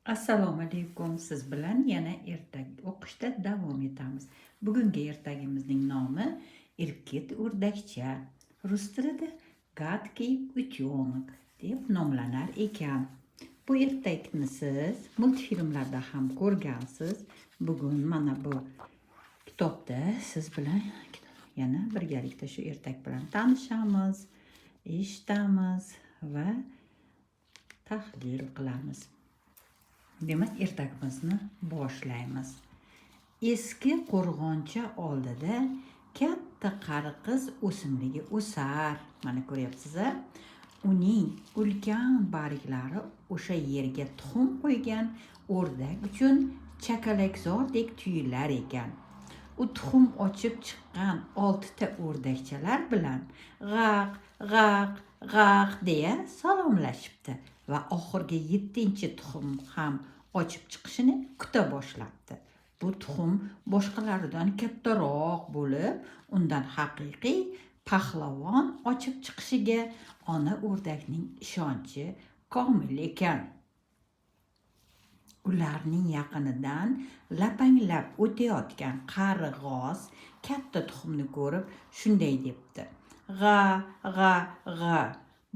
Assalomu alaykum. Siz bilan yana ertak o'qishda davom etamiz. Bugungi ertagimizning nomi Irkit o'rdakcha. Rus tilida Gadkiy utyonik deb nomlanar ekan. Bu ertakni siz multfilmlarda ham ko'rgansiz. Bugun mana bu kitobda siz bilan yana birgalikda shu ertak bilan tanishamiz, eshitamiz va tahlil qilamiz. Demak, ertakimizni boshlaymiz. Eski qo'rg'oncha oldida katta qari qiz o'simligi o'sar. Mana ko'ryapsiz-a? Uning ulkan barglari o'sha yerga tuxum qo'ygan o'rdak uchun chakalakzordek tuyular ekan. U tuxum ochib chiqqan 6 ta o'rdakchalar bilan g'aq, g'aq, g'aq deya salomlashibdi va oxirgi 7-tuxum ham ochib chiqishini kuta boshlabdi. Bu tuxum boshqalaridan kattaroq bo'lib, undan haqiqiy pahlavon ochib chiqishiga ona o'rdakning ishonchi komil ekan. Ularning yaqinidan lapanglab o'tayotgan qari g'oz katta tuxumni ko'rib shunday debdi: "G'a, g'a, g'a,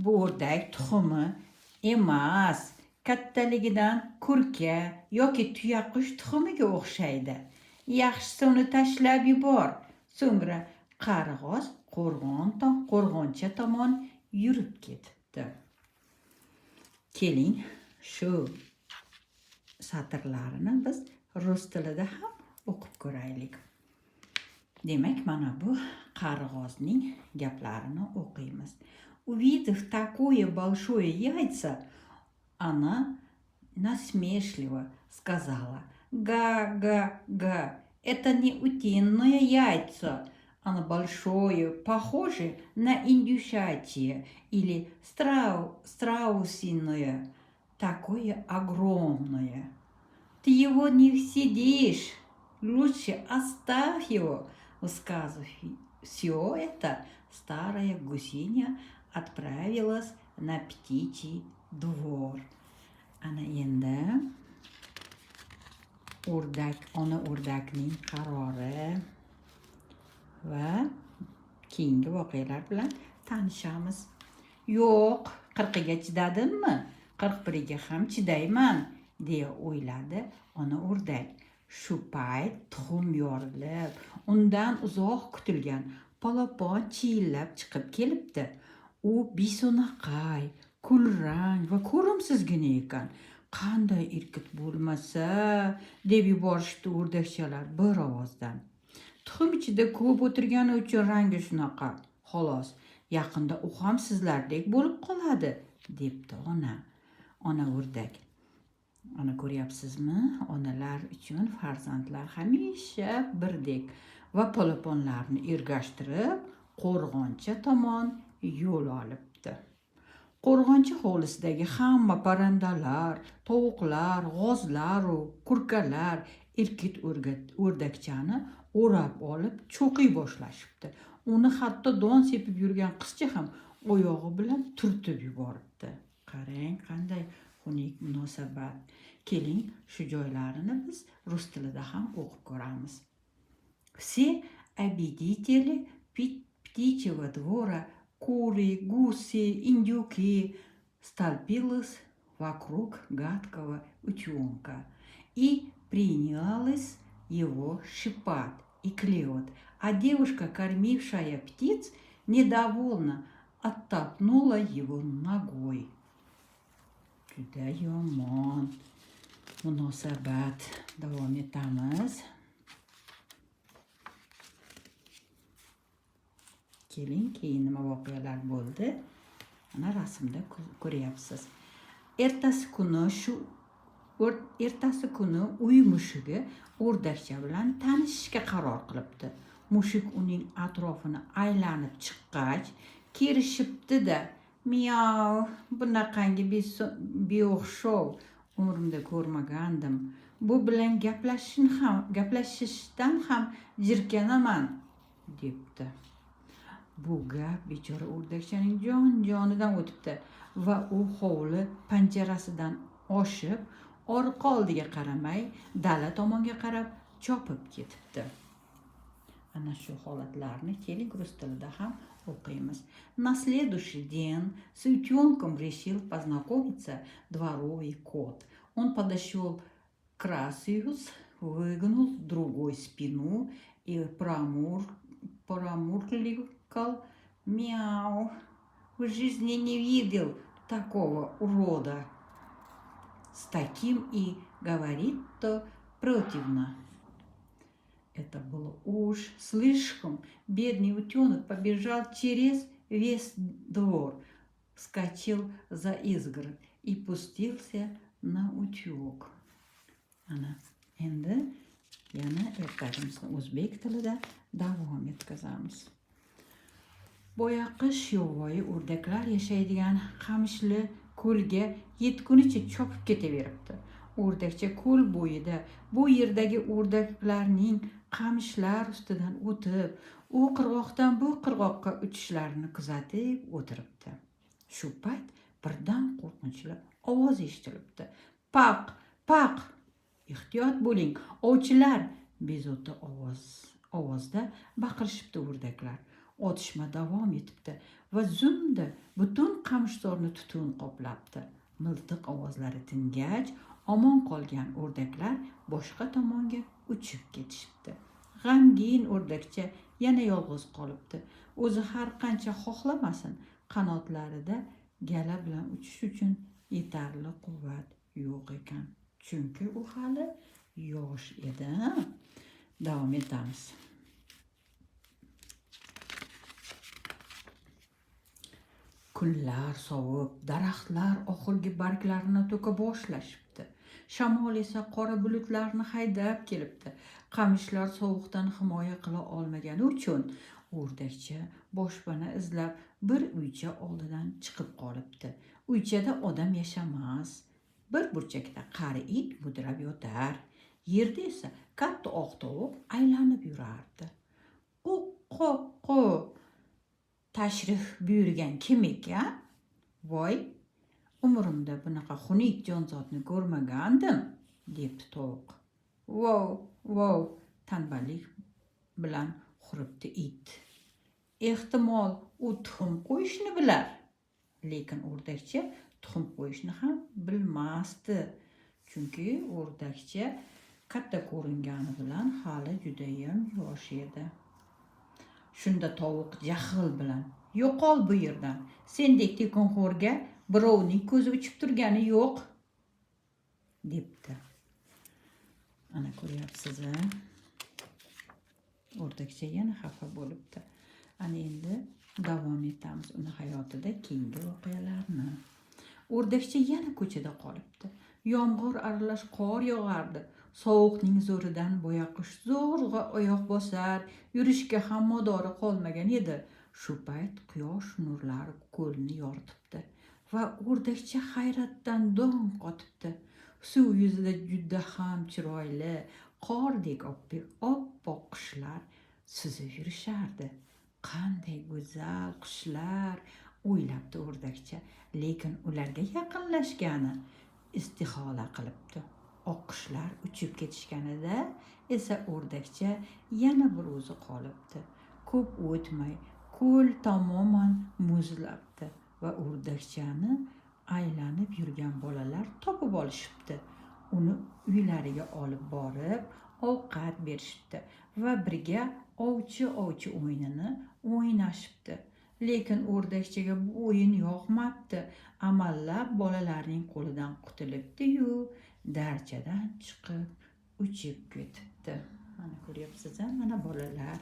bu o'rdak tuxumi emas, kattaligidan kurka yoki tuyaqush tuxumiga o'xshaydi. Yaxshisi uni tashlab yubor." So'ngra qari g'oz qo'rg'oncha tomon yurib ketibdi. Keling, shu satrlarini biz rus tilida ham o'qib ko'raylik. Demak, mana bu qari g'ozning gaplarini o'qiymiz. Увидев такое большое яйцо, она насмешливо сказала: «Га-га-га, это не утиное яйцо, оно большое, похоже на индюшачье или страусиное, такое огромное. Ты его не съедишь, лучше оставь его». Сказав все это, старая гусыня отправилась на птичий двор. Ana endi ona o'rdakning qarori va keyingi voqealar bilan tanishamiz. Yo'q, 40ga chidadimmi? 41ga ham chidayman, deya o'yladi ona o'rdak. Shu payt tuxum yorilib, undan uzoq kutilgan polapon chiyillab chiqib kelibdi. U beso'naqay, kulrang va ko'rimsizgina ekan. Qanday Irkit bo'lmasa, deb yuborishdi o'rdakchalar bir ovozdan. Tuxum ichida ko'p o'tirgani uchun rangi shunaqa. Xolos, yaqinda u ham sizlardek bo'lib qoladi, debdi ona o'rdak. Ana ko'ryapsizmi? Onalar uchun farzandlar hamisha birdek va polaponlarni ergashtirib qo'rg'oncha tomon yo'l olibdi. Qo'rg'oncha hovlisidagi hamma parandalar, tovuqlar, g'ozlar va kurkalar Irkit o'rdakchani o'rab olib cho'qiy boshlashibdi. Uni hatto don sepib yurgan qizcha ham oyog'i bilan turtib yuboribdi. Qarang, qanday xunuk munosabat. Keling, shu joylarini biz rus tilida ham o'qib ko'ramiz. Все обитатели птичьего двора, куры, гуси, индюки, столпились вокруг гадкого утенка и принялась его щипать и клевать, а девушка, кормившая птиц, недовольно оттолкнула его nogой. Juda yomon munosabat. Davom etamiz. Keling, keyin nima voqealar bo'ldi? Mana rasmda ko'ryapsiz. Ertasi kuni uy mushugi o'rdakcha bilan tanishishga qaror qilibdi. Mushuk uning atrofini aylanib chiqqach, kerishibdi-da: "Miyav, bunaqangi beo'xshov umrimda ko'rmagandim. Bu bilan gaplashishdan ham jirkanaman", debdi. Bu gap bechora o'rdakchaning jonidan o'tibdi va u hovli panjarasidan oshib orqa oldiga qaramay dala tomonga qarab chopib ketibdi. Ana shu holatlarni keling rus tilida ham o'qiymiz. На следующий день с утенком решил познакомиться дворовый кот. Он подошел к Красиус, выгнул другой спину и промурликал: мяу. В жизни не видел такого урода. С таким и говорит-то противно. Это было уж слишком. Бедный утенок побежал через весь двор, вскочил за изгородь и пустился на утек. Ana endi yana ertagimizni o'zbek tilida davom etkazamiz. Boyaqish yovvoyi o'rdaklar yashaydigan Qamishli ko'lga yetgunicha chopib ketaveribdi. O'rdakcha ko'l bo'yida bu yerdagi o'rdaklarning qamishlar ustidan o'tib, u qirg'oqdan bu qirg'oqqa uchishlarini kuzatib o'tiribdi. Shu payt birdan qo'rqinchli ovoz eshitilibdi. Paq, paq! Ehtiyot bo'ling, ovchilar! Bezovta ovozda baqirishibdi o'rdaklar. Otishma davom etibdi va zumda butun qamishzorni tutun qoplabdi. Miltiq ovozlari tingach, omon qolgan o'rdaklar boshqa tomonga uchib ketishibdi. G'amgin o'rdakcha yana yolg'iz qolibdi. O'zi har qancha xohlamasin, qanotlarida gala bilan uchish uchun yetarli quvvat yo'q ekan. Chunki u hali yosh edi. Davom etamiz. Kunlar sovib, daraxtlar oxirgi barglarini to'ka boshlashibdi. Shamol esa qora bulutlarni haydab kelibdi. Qamishlar sovuqdan himoya qila olmagani uchun o'rdakcha boshpana izlab bir uycha oldidan chiqib qolibdi. Uychada odam yashamas. Bir burchakda qari it mudrab yotar. Yerda esa katta oq tovuq aylanib yurardi. Qo'qqo tashrif buyurgan kim ekan? Voy, umrimda bunaqa xunuk jonzotni ko'rmagandim, debdi tovuq. Vov, tanballik bilan huribdi it. Ehtimol u tuxum qo'yishni bilar, lekin o'rdakcha tuxum qo'yishni ham bilmasdi. Chunki o'rdakcha katta ko'ringani bilan hali judayam yosh edi. Shunda tovuq jahl bilan: "Yo'qol bu yerdan. Sendek tekinxo'rga birovning ko'zi uchib turgani yo'q", debdi. Ana ko'ryapsiz-a? O'rdakcha yana xafa bo'libdi. Ana endi davom etamiz uni hayotida keyingi voqealarni. O'rdakcha yana ko'chada qolibdi. Yomg'ir aralash qor yog'ardi. Sovuqning zo'ridan boyaqish zo'rg'a oyoq bosar, yurishga ham madori qolmagan edi. Shu payt quyosh nurlari ko'lni yoritibdi va o'rdakcha hayratdan dong qotibdi. Suv yuzida juda ham chiroyli, qordek oppoq qushlar suzib yurishardi. Qanday go'zal qushlar, o'ylabdi o'rdakcha, lekin ularga yaqinlashgani istihola qilibdi. Oq qushlar uchib ketishganida esa o'rdakcha yana bir o'zi qolibdi. Ko'p o'tmay ko'l tamoman muzlabdi va o'rdakchani aylanib yurgan bolalar topib olishibdi. Uni uylariga olib borib ovqat berishibdi va birga ovchi o'yinini o'ynashibdi. Lekin o'rdakchaga bu o'yin yoqmabdi. Amallab bolalarning qo'lidan qutulibdi-yu, darchadan chiqib uchib ketibdi. Mana ko'ryapsiz-a, mana bolalar.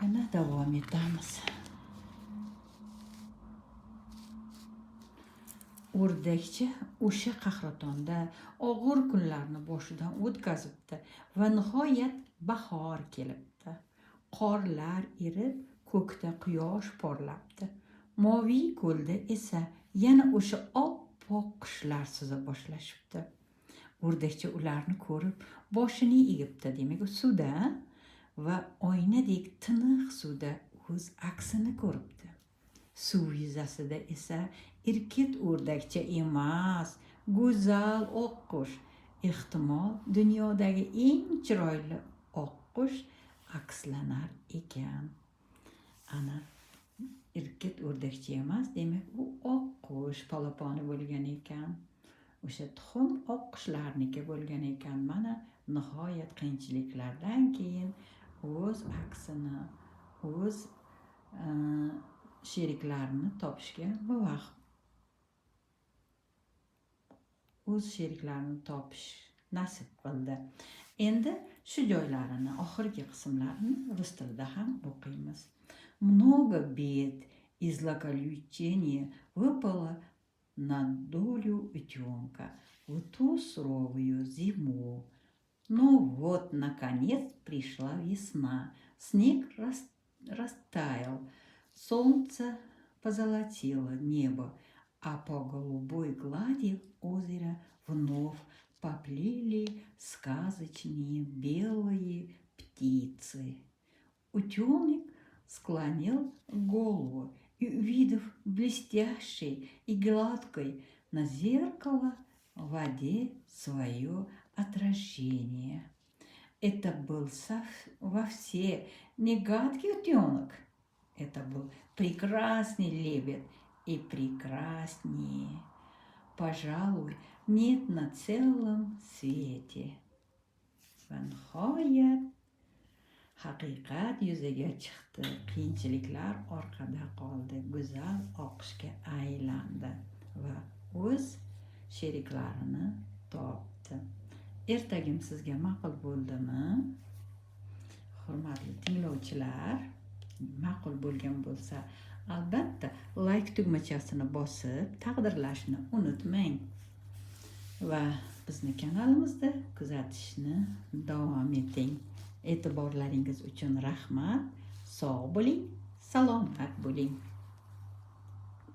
Yana davom etamiz. O'rdakcha o'sha qahratonda og'ir kunlarni boshidan o'tkazibdi va nihoyat bahor kelibdi. Qorlar erib, ko'kda quyosh porlabdi. Moviy ko'lda esa yana o'sha oppoq qushlar suza boshlashibdi. O'rdakcha ularni ko'rib boshini egibdi, demak suvda va oynadek tiniq suvda o'z aksini ko'ribdi. Suv yuzasida esa erkit o'rdakcha emas, go'zal oqqush. Ehtimol dunyodagi eng chiroyli oqqush akslanar ekan. Ana irkit o'rdakcha emas, demak u oqqush polaponi bo'lgan ekan. O'sha tuxum oqqushlarniki bo'lgan ekan. Mana nihoyat qiyinchiliklardan keyin o'z aksini, o'z sheriklarini topishga o'z sheriklarini topish nasib qildi. Endi shu joylarini, oxirgi qismlarini rus tilida ham o'qiymiz. Много бед и злоключений выпало на долю утенка в ту суровую зиму. Но вот, наконец, пришла весна. Снег растаял, солнце позолотило небо, а по голубой глади озера вновь поплыли сказочные белые птицы. Утенок склонил голову и, увидев блестящей и гладкой на зеркало в воде свое отражение. Это был вовсе не гадкий утенок, это был прекрасный лебедь и прекраснее, пожалуй, нет на целом свете. Nihoyat haqiqat yuzaga chiqdi. Qiyinchiliklar orqada qoldi. Go'zal oqqushga aylandi va o'z sheriklarini topdi. Ertagim sizga ma'qul bo'ldimi? Hurmatli tinglovchilar, ma'qul bo'lgan bo'lsa, albatta like tugmachasini bosib taqdirlashni unutmang va bizni kanalimizda kuzatishni davom eting. E'tiborlaringiz uchun rahmat. Sog' bo'ling, salomat bo'ling.